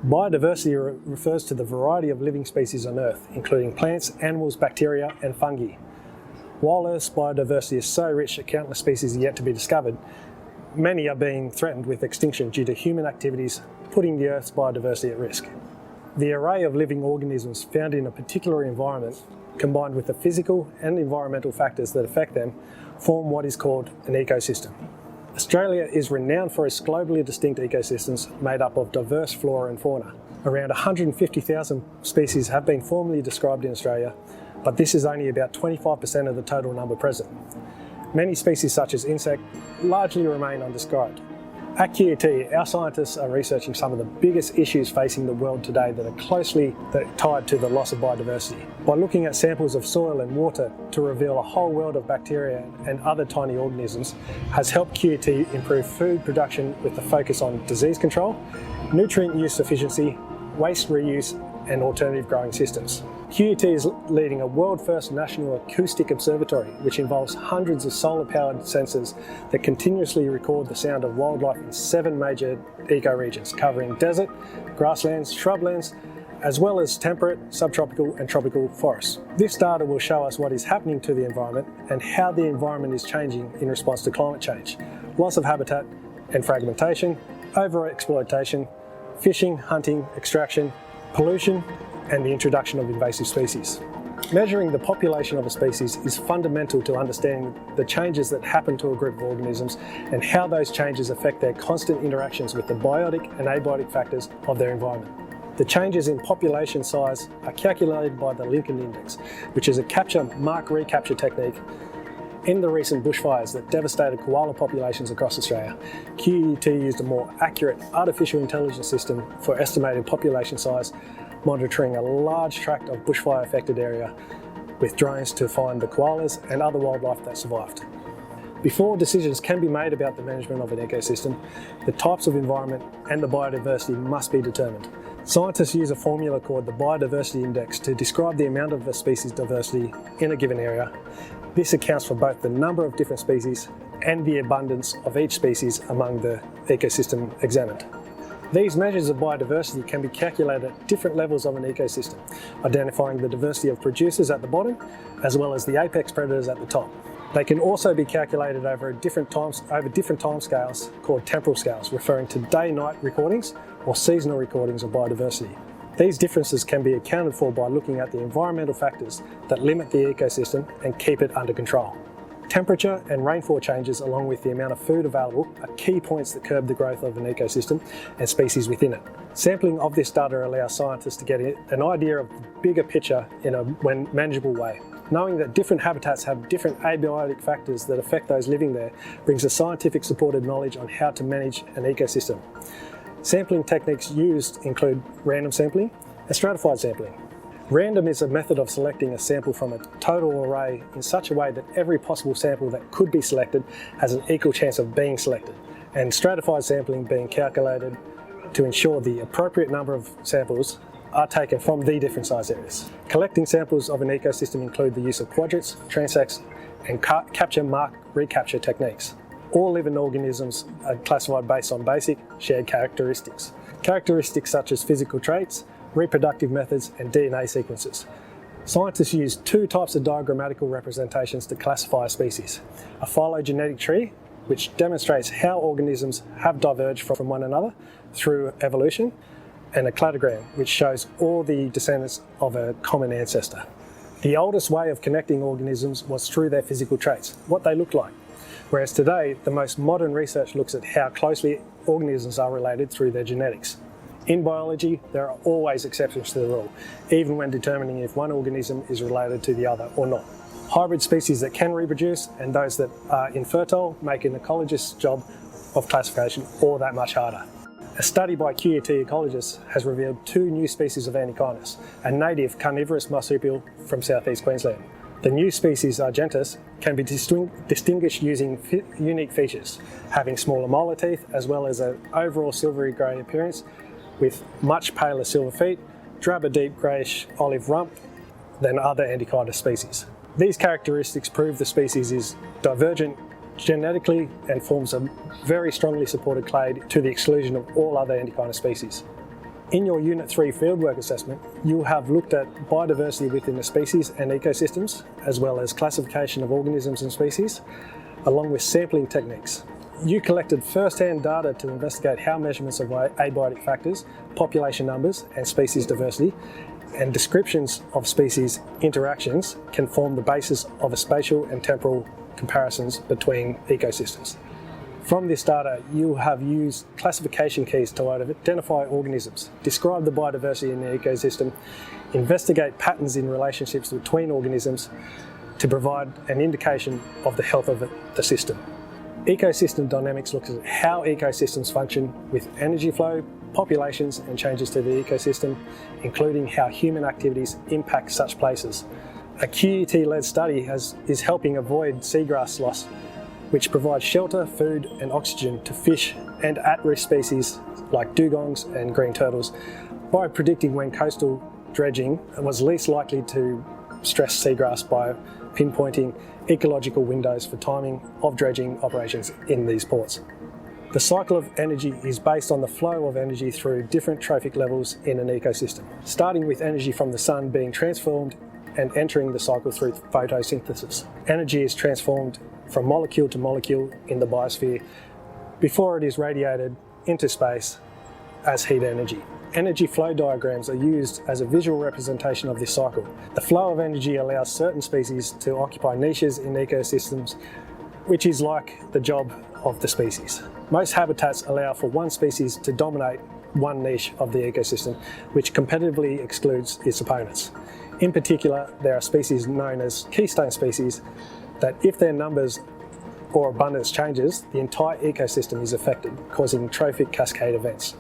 Biodiversity refers to the variety of living species on Earth, including plants, animals, bacteria, and fungi. While Earth's biodiversity is so rich that countless species are yet to be discovered, many are being threatened with extinction due to human activities, putting the Earth's biodiversity at risk. The array of living organisms found in a particular environment, combined with the physical and environmental factors that affect them, form what is called an ecosystem. Australia is renowned for its globally distinct ecosystems made up of diverse flora and fauna. Around 150,000 species have been formally described in Australia, but this is only about 25% of the total number present. Many species such as insects largely remain undescribed. At QUT, our scientists are researching some of the biggest issues facing the world today that are closely tied to the loss of biodiversity. By looking at samples of soil and water to reveal a whole world of bacteria and other tiny organisms has helped QUT improve food production with a focus on disease control, nutrient use efficiency, waste reuse, and alternative growing systems. QUT is leading a world-first national acoustic observatory, which involves hundreds of solar-powered sensors that continuously record the sound of wildlife in 7 major ecoregions, covering desert, grasslands, shrublands, as well as temperate, subtropical and tropical forests. This data will show us what is happening to the environment and how the environment is changing in response to climate change, loss of habitat and fragmentation, overexploitation, fishing, hunting, extraction, pollution, and the introduction of invasive species. Measuring the population of a species is fundamental to understanding the changes that happen to a group of organisms and how those changes affect their constant interactions with the biotic and abiotic factors of their environment. The changes in population size are calculated by the Lincoln Index, which is a capture-mark-recapture technique. In the recent bushfires that devastated koala populations across Australia, QUT used a more accurate artificial intelligence system for estimating population size, monitoring a large tract of bushfire-affected area with drones to find the koalas and other wildlife that survived. Before decisions can be made about the management of an ecosystem, the types of environment and the biodiversity must be determined. Scientists use a formula called the Biodiversity Index to describe the amount of a species diversity in a given area. This accounts for both the number of different species and the abundance of each species among the ecosystem examined. These measures of biodiversity can be calculated at different levels of an ecosystem, identifying the diversity of producers at the bottom, as well as the apex predators at the top. They can also be calculated over different time scales called temporal scales, referring to day-night recordings or seasonal recordings of biodiversity. These differences can be accounted for by looking at the environmental factors that limit the ecosystem and keep it under control. Temperature and rainfall changes, along with the amount of food available, are key points that curb the growth of an ecosystem and species within it. Sampling of this data allows scientists to get an idea of the bigger picture in a manageable way. Knowing that different habitats have different abiotic factors that affect those living there brings a scientific supported knowledge on how to manage an ecosystem. Sampling techniques used include random sampling and stratified sampling. Random is a method of selecting a sample from a total array in such a way that every possible sample that could be selected has an equal chance of being selected, and stratified sampling being calculated to ensure the appropriate number of samples are taken from the different size areas. Collecting samples of an ecosystem include the use of quadrants, transects, and capture-mark-recapture techniques. All living organisms are classified based on basic shared characteristics. Characteristics such as physical traits, reproductive methods, and DNA sequences. Scientists use 2 types of diagrammatical representations to classify a species. A phylogenetic tree, which demonstrates how organisms have diverged from one another through evolution, and a cladogram, which shows all the descendants of a common ancestor. The oldest way of connecting organisms was through their physical traits, what they look like. Whereas today, the most modern research looks at how closely organisms are related through their genetics. In biology, there are always exceptions to the rule, even when determining if one organism is related to the other or not. Hybrid species that can reproduce and those that are infertile make an ecologist's job of classification all that much harder. A study by QUT ecologists has revealed 2 new species of Antechinus, a native carnivorous marsupial from southeast Queensland. The new species Argentus can be distinguished using unique features, having smaller molar teeth as well as an overall silvery grey appearance with much paler silver feet, drabber deep greyish olive rump than other Antechinus species. These characteristics prove the species is divergent genetically and forms a very strongly supported clade to the exclusion of all other Antechinus species. In your Unit 3 fieldwork assessment, you'll have looked at biodiversity within the species and ecosystems, as well as classification of organisms and species, along with sampling techniques. You collected first-hand data to investigate how measurements of abiotic factors, population numbers, and species diversity, and descriptions of species interactions can form the basis of a spatial and temporal comparisons between ecosystems. From this data, you have used classification keys to identify organisms, describe the biodiversity in the ecosystem, investigate patterns in relationships between organisms to provide an indication of the health of the system. Ecosystem dynamics looks at how ecosystems function with energy flow, populations and changes to the ecosystem, including how human activities impact such places. A QUT-led study is helping avoid seagrass loss, which provides shelter, food and oxygen to fish and at-risk species like dugongs and green turtles by predicting when coastal dredging was least likely to stress seagrass by pinpointing ecological windows for timing of dredging operations in these ports. The cycle of energy is based on the flow of energy through different trophic levels in an ecosystem, starting with energy from the sun being transformed and entering the cycle through photosynthesis. Energy is transformed from molecule to molecule in the biosphere before it is radiated into space as heat energy. Energy flow diagrams are used as a visual representation of this cycle. The flow of energy allows certain species to occupy niches in ecosystems, which is like the job of the species. Most habitats allow for one species to dominate one niche of the ecosystem, which competitively excludes its opponents. In particular, there are species known as keystone species that if their numbers or abundance changes, the entire ecosystem is affected, causing trophic cascade events.